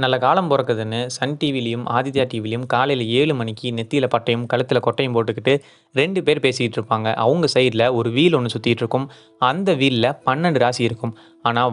நல்ல காலம் பொறக்குதுன்னு சன் டிவிலயும், ஆதித்யா டிவிலயும் காலையில 7 மணிக்கு நெத்தியில பட்டையும், கழுத்தில கொட்டையும் போட்டுக்கிட்டு 2 பேர் பேசிட்டு இருப்பாங்க. அவங்க சைட்ல ஒரு வீல் ஒண்ணு சுத்திட்டு இருக்கும். அந்த வீல்ல 12 ராசி இருக்கும். ஆனா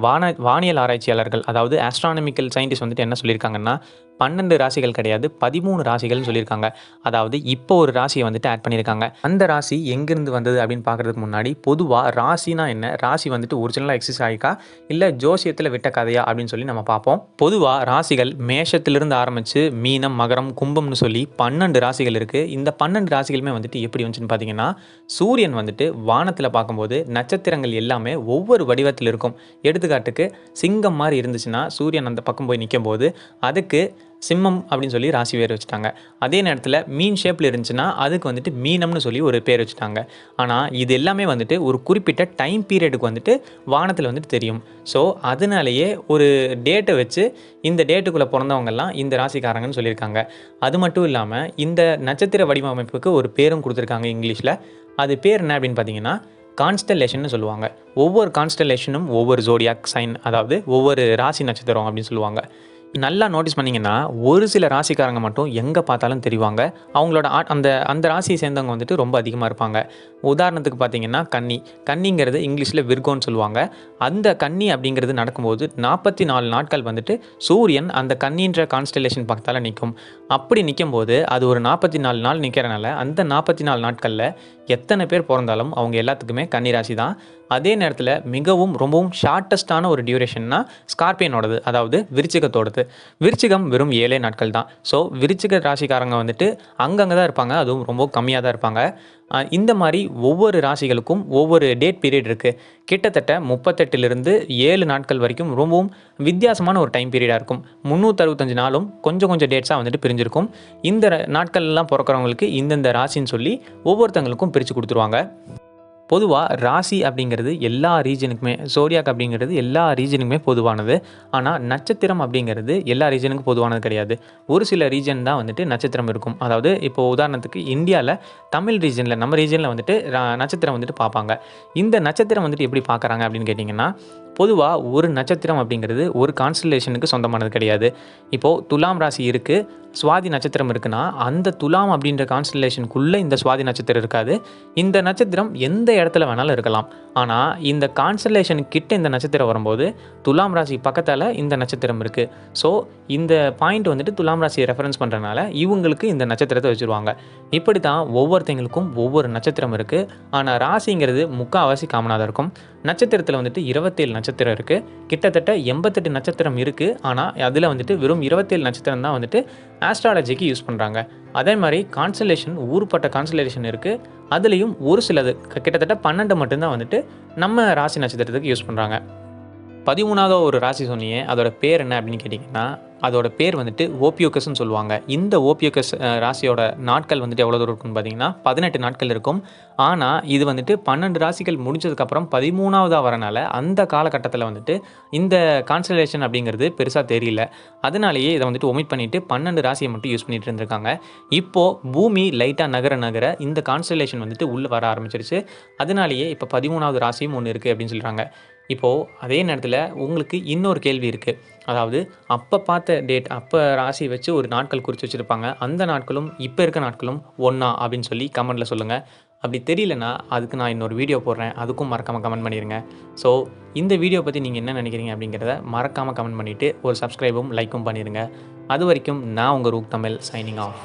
வானியல் ஆராய்ச்சியாளர்கள், அதாவது ஆஸ்ட்ரானமிக்கல் சயின்டிஸ்ட் வந்துட்டு என்ன சொல்லியிருக்காங்கன்னா, 12 ராசிகள் கிடையாது, 13 ராசிகள்னு சொல்லியிருக்காங்க. அதாவது இப்போ ஒரு ராசிய வந்துட்டு ஆட் பண்ணியிருக்காங்க. அந்த ராசி எங்கிருந்து வந்தது அப்படின்னு பார்க்கறதுக்கு முன்னாடி, பொதுவா ராசினா என்ன? ராசி வந்துட்டு ஒரிஜினலா எக்ஸிஸ்ட் ஆயிருக்கா? இல்ல ஜோசியத்துல விட்ட கதையா? அப்படின்னு சொல்லி நம்ம பார்ப்போம். பொதுவா ராசிகள் மேஷத்திலிருந்து ஆரம்பிச்சு மீனம், மகரம், கும்பம்னு சொல்லி 12 ராசிகள் இருக்கு. இந்த 12 ராசிகளுமே வந்துட்டு எப்படி வந்துச்சுன்னு பார்த்தீங்கன்னா, சூரியன் வந்துட்டு வானத்துல பார்க்கும்போது நட்சத்திரங்கள் எல்லாமே ஒவ்வொரு வடிவத்தில் இருக்கும். எடுத்துக்காட்டுக்கு சிங்கம் மாதிரி இருந்துச்சுன்னா, சூரியன் அந்த பக்கம் போய் நிக்கும்போது அதுக்கு சிம்மம் அப்படின்னு சொல்லி ராசி பேர் வச்சுட்டாங்க. அதே நேரத்தில் மீன் ஷேப்பில் இருந்துச்சுன்னா அதுக்கு வந்துட்டு மீனம்னு சொல்லி ஒரு பேர் வச்சுட்டாங்க. ஆனால் இது எல்லாமே வந்துட்டு ஒரு குறிப்பிட்ட டைம் பீரியடுக்கு வந்துட்டு வானத்தில் வந்துட்டு தெரியும். ஸோ அதனாலேயே ஒரு டேட்டை வச்சு இந்த டேட்டுக்குள்ளே பிறந்தவங்கெல்லாம் இந்த ராசிக்காரங்கன்னு சொல்லியிருக்காங்க. அது மட்டும் இல்லாமல் இந்த நட்சத்திர வடிவமைப்புக்கு ஒரு பேரும் கொடுத்துருக்காங்க இங்கிலீஷில். அது பேர் என்ன அப்படின்னு பார்த்தீங்கன்னா, கான்ஸ்டலேஷன்னு சொல்லுவாங்க. ஒவ்வொரு கான்ஸ்டலேஷனும் ஒவ்வொரு ஜோடியாக் சைன், அதாவது ஒவ்வொரு ராசி நட்சத்திரம் அப்படின்னு சொல்லுவாங்க. நல்லா நோட்டீஸ் பண்ணிங்கன்னா, ஒரு சில ராசிக்காரங்க மட்டும் எங்கே பார்த்தாலும் தெரிவாங்க. அவங்களோட அந்த அந்த ராசியை சேர்ந்தவங்க வந்துட்டு ரொம்ப அதிகமாக இருப்பாங்க. உதாரணத்துக்கு பார்த்தீங்கன்னா கன்னி. கன்னிங்கிறது இங்கிலீஷில் விர்கோன்னு சொல்லுவாங்க. அந்த கன்னி அப்படிங்கிறது நடக்கும்போது 44 நாட்கள் வந்துட்டு சூரியன் அந்த கன்னின்ற கான்ஸ்டலேஷன் பக்கத்தால் நிற்கும். அப்படி நிற்கும்போது அது ஒரு 44 நாள் நிற்கிறனால அந்த 44 நாட்களில் எத்தனை பேர் பிறந்தாலும் அவங்க எல்லாத்துக்குமே கன்னி ராசி தான். அதே நேரத்தில் மிகவும் ரொம்பவும் ஷார்ட்டஸ்டான ஒரு டியூரேஷன்னா ஸ்கார்பியனோடது, அதாவது விருச்சிகத்தோடது. விருச்சிகம் வெறும் 7 நாட்கள் தான். ஸோ விருச்சிக ராசிக்காரங்க வந்துட்டு அங்கங்கே தான் இருப்பாங்க, அதுவும் ரொம்ப கம்மியாக தான் இருப்பாங்க. இந்த மாதிரி ஒவ்வொரு ராசிகளுக்கும் ஒவ்வொரு டேட் பீரியட் இருக்குது. கிட்டத்தட்ட 38லிருந்து 7 நாட்கள் வரைக்கும் ரொம்பவும் வித்தியாசமான ஒரு டைம் பீரியடாக இருக்கும். 365 நாளும் கொஞ்சம் கொஞ்சம் டேட்ஸாக வந்துட்டு பிரிஞ்சிருக்கும். இந்த நாட்கள்லாம் பிறக்கிறவங்களுக்கு இந்தந்த ராசின்னு சொல்லி ஒவ்வொருத்தங்களுக்கும் பிரித்து கொடுத்துருவாங்க. பொதுவாக ராசி அப்படிங்கிறது எல்லா ரீஜனுக்குமே, ஜோடியாக் அப்படிங்கிறது எல்லா ரீஜனுக்குமே பொதுவானது. ஆனால் நட்சத்திரம் அப்படிங்கிறது எல்லா ரீஜனுக்கும் பொதுவானது கிடையாது. ஒரு சில ரீஜன் தான் வந்துட்டு நட்சத்திரம் இருக்கும். அதாவது இப்போ உதாரணத்துக்கு இந்தியாவில் தமிழ் ரீஜனில், நம்ம ரீஜனில் வந்துட்டு நட்சத்திரம் வந்துட்டு பார்ப்பாங்க. இந்த நட்சத்திரம் வந்துட்டு எப்படி பார்க்குறாங்க அப்படின்னு கேட்டிங்கன்னா, பொதுவாக ஒரு நட்சத்திரம் அப்படிங்கிறது ஒரு கான்ஸ்டலேஷனுக்கு சொந்தமானது கிடையாது. இப்போது துலாம் ராசி இருக்குது, சுவாதி நட்சத்திரம் இருக்குன்னா, அந்த துலாம் அப்படின்ற கான்ஸ்டலேஷனுக்குள்ளே இந்த சுவாதி நட்சத்திரம் இருக்காது. இந்த நட்சத்திரம் எந்த இடத்துல வேணாலும் இருக்கலாம். ஆனால் இந்த கான்ஸ்டலேஷன் கிட்ட இந்த நட்சத்திரம் வரும்போது துலாம் ராசி பக்கத்தால் இந்த நட்சத்திரம் இருக்குது. ஸோ இந்த பாயிண்ட் வந்துட்டு துலாம் ராசியை ரெஃபரன்ஸ் பண்ணுறதுனால இவங்களுக்கு இந்த நட்சத்திரத்தை வச்சுருவாங்க. இப்படி தான் ஒவ்வொருத்தங்களுக்கும் ஒவ்வொரு நட்சத்திரம் இருக்குது. ஆனால் ராசிங்கிறது முக்கால்வாசி காமனாக தான் இருக்கும். நட்சத்திரத்தில் வந்துட்டு 27 நட்சத்திரம் இருக்குது. கிட்டத்தட்ட 88 நட்சத்திரம் இருக்குது. ஆனால் அதில் வந்துட்டு வெறும் 27 நட்சத்திரம் தான் வந்துட்டு ஆஸ்ட்ராலஜிக்கு யூஸ் பண்ணுறாங்க. அதே மாதிரி கான்ஸ்டலேஷன் ஊருப்பட்ட கான்ஸ்டலேஷன் இருக்குது. அதுலேயும் ஒரு சிலது கிட்டத்தட்ட 12 மட்டும்தான் வந்துட்டு நம்ம ராசி நட்சத்திரத்துக்கு யூஸ் பண்ணுறாங்க. 13வது ஒரு ராசி சொன்னியே, அதோட பேர் என்ன அப்படின்னு கேட்டிங்கன்னா, அதோட பேர் வந்துட்டு ஓபியூக்கஸ்ன்னு சொல்லுவாங்க. இந்த ஓபியூக்கஸ் ராசியோட நாட்கள் வந்துட்டு எவ்வளோ தூரம் இருக்குன்னு பார்த்தீங்கன்னா 18 நாட்கள் இருக்கும். ஆனால் இது வந்துட்டு 12 ராசிகள் முடிஞ்சதுக்கப்புறம் 13வது வரனால அந்த காலகட்டத்தில் வந்துட்டு இந்த கான்ஸ்டலேஷன் அப்படிங்கிறது பெருசாக தெரியல. அதனாலேயே இதை வந்துட்டு ஒமிட் பண்ணிவிட்டு 12 ராசியை மட்டும் யூஸ் பண்ணிட்டு இருந்திருக்காங்க. இப்போது பூமி லைட்டாக நகர இந்த கான்ஸ்டலேஷன் வந்துட்டு உள்ளே வர ஆரம்பிச்சிருச்சு. அதனாலேயே இப்போ 13வது ராசியும் ஒன்று இருக்குது அப்படின்னு சொல்கிறாங்க. இப்போது அதே நேரத்தில் உங்களுக்கு இன்னொரு கேள்வி இருக்குது. அதாவது அப்போ பார்த்த டேட், அப்போ ராசி வச்சு ஒரு நாட்கள் குறித்து வச்சுருப்பாங்க. அந்த நாட்களும் இப்போ இருக்க நாட்களும் ஒன்றா அப்படின்னு சொல்லி கமெண்ட்டில் சொல்லுங்கள். அப்படி தெரியலனா அதுக்கு நான் இன்னொரு வீடியோ போடுறேன், அதுக்கும் மறக்காமல் கமெண்ட் பண்ணிடுங்க. ஸோ இந்த வீடியோ பற்றி நீங்கள் என்ன நினைக்கிறீங்க அப்படிங்கிறத மறக்காமல் கமெண்ட் பண்ணிவிட்டு ஒரு சப்ஸ்கிரைபும் லைக்கும் பண்ணிடுங்க. அது வரைக்கும் நான் உங்கள் ரூக் தமிழ் சைனிங் ஆஃப்.